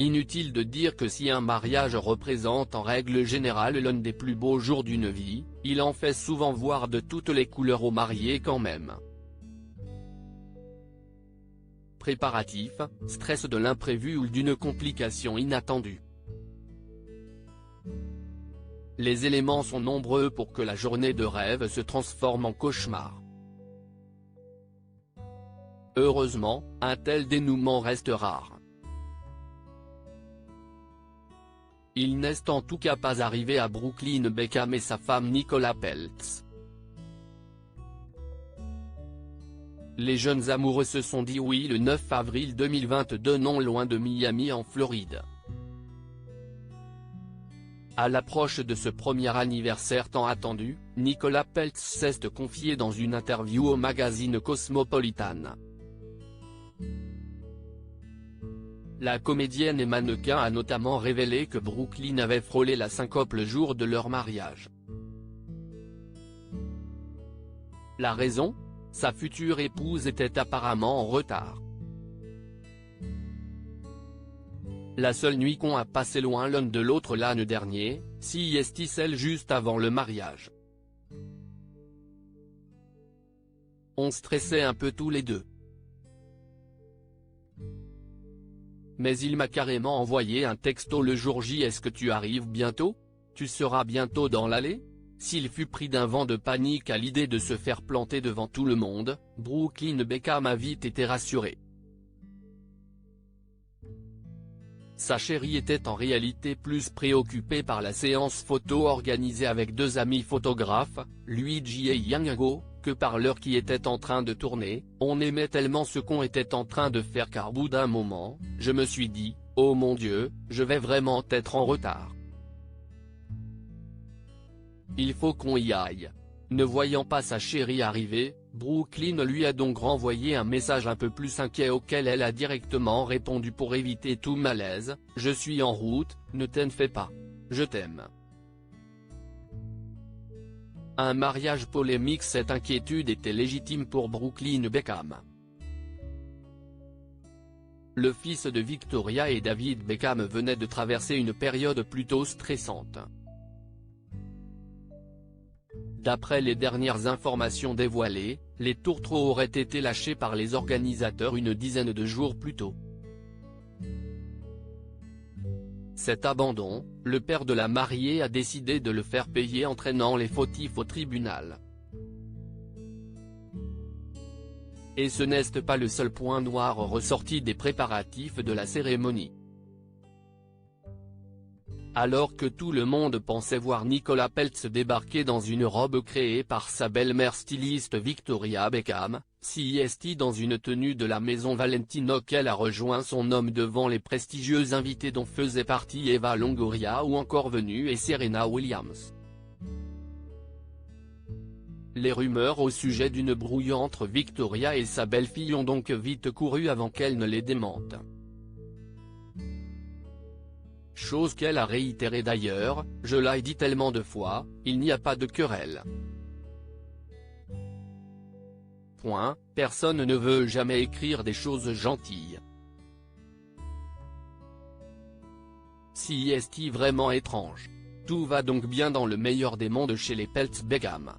Inutile de dire que si un mariage représente en règle générale l'un des plus beaux jours d'une vie, il en fait souvent voir de toutes les couleurs aux mariés quand même. Préparatifs, stress de l'imprévu ou d'une complication inattendue. Les éléments sont nombreux pour que la journée de rêve se transforme en cauchemar. Heureusement, un tel dénouement reste rare. Il n'est en tout cas pas arrivé à Brooklyn Beckham et sa femme Nicola Peltz. Les jeunes amoureux se sont dit oui le 9 avril 2022 non loin de Miami en Floride. À l'approche de ce premier anniversaire tant attendu, Nicola Peltz s'est confiée dans une interview au magazine Cosmopolitan. La comédienne et mannequin a notamment révélé que Brooklyn avait frôlé la syncope le jour de leur mariage. La raison ? Sa future épouse était apparemment en retard. La seule nuit qu'on a passé loin l'un de l'autre l'année dernière, CIST celle juste avant le mariage. On stressait un peu tous les deux. Mais il m'a carrément envoyé un texto le jour J. Est-ce que tu arrives bientôt ? Tu seras bientôt dans l'allée ? S'il fut pris d'un vent de panique à l'idée de se faire planter devant tout le monde, Brooklyn Beckham a vite été rassuré. Sa chérie était en réalité plus préoccupée par la séance photo organisée avec deux amis photographes, Luigi et Yango, que par l'heure qui était en train de tourner. On aimait tellement ce qu'on était en train de faire qu'à bout d'un moment, je me suis dit, oh mon Dieu, je vais vraiment être en retard. Il faut qu'on y aille. Ne voyant pas sa chérie arriver, Brooklyn lui a donc renvoyé un message un peu plus inquiet auquel elle a directement répondu pour éviter tout malaise, je suis en route, ne t'en fais pas. Je t'aime. Un mariage polémique. Cette inquiétude était légitime pour Brooklyn Beckham. Le fils de Victoria et David Beckham venait de traverser une période plutôt stressante. D'après les dernières informations dévoilées, les tourtereaux auraient été lâchés par les organisateurs une dizaine de jours plus tôt. Cet abandon, le père de la mariée a décidé de le faire payer entraînant les fautifs au tribunal. Et ce n'est pas le seul point noir ressorti des préparatifs de la cérémonie. Alors que tout le monde pensait voir Nicola Peltz débarquer dans une robe créée par sa belle-mère styliste Victoria Beckham, CIST dans une tenue de la maison Valentino qu'elle a rejoint son homme devant les prestigieux invités dont faisaient partie Eva Longoria ou encore Venus et Serena Williams. Les rumeurs au sujet d'une brouille entre Victoria et sa belle-fille ont donc vite couru avant qu'elle ne les démente. Chose qu'elle a réitérée d'ailleurs, je l'ai dit tellement de fois, il n'y a pas de querelle. Point, personne ne veut jamais écrire des choses gentilles. CIST vraiment étrange. Tout va donc bien dans le meilleur des mondes chez les Peltz Beckham.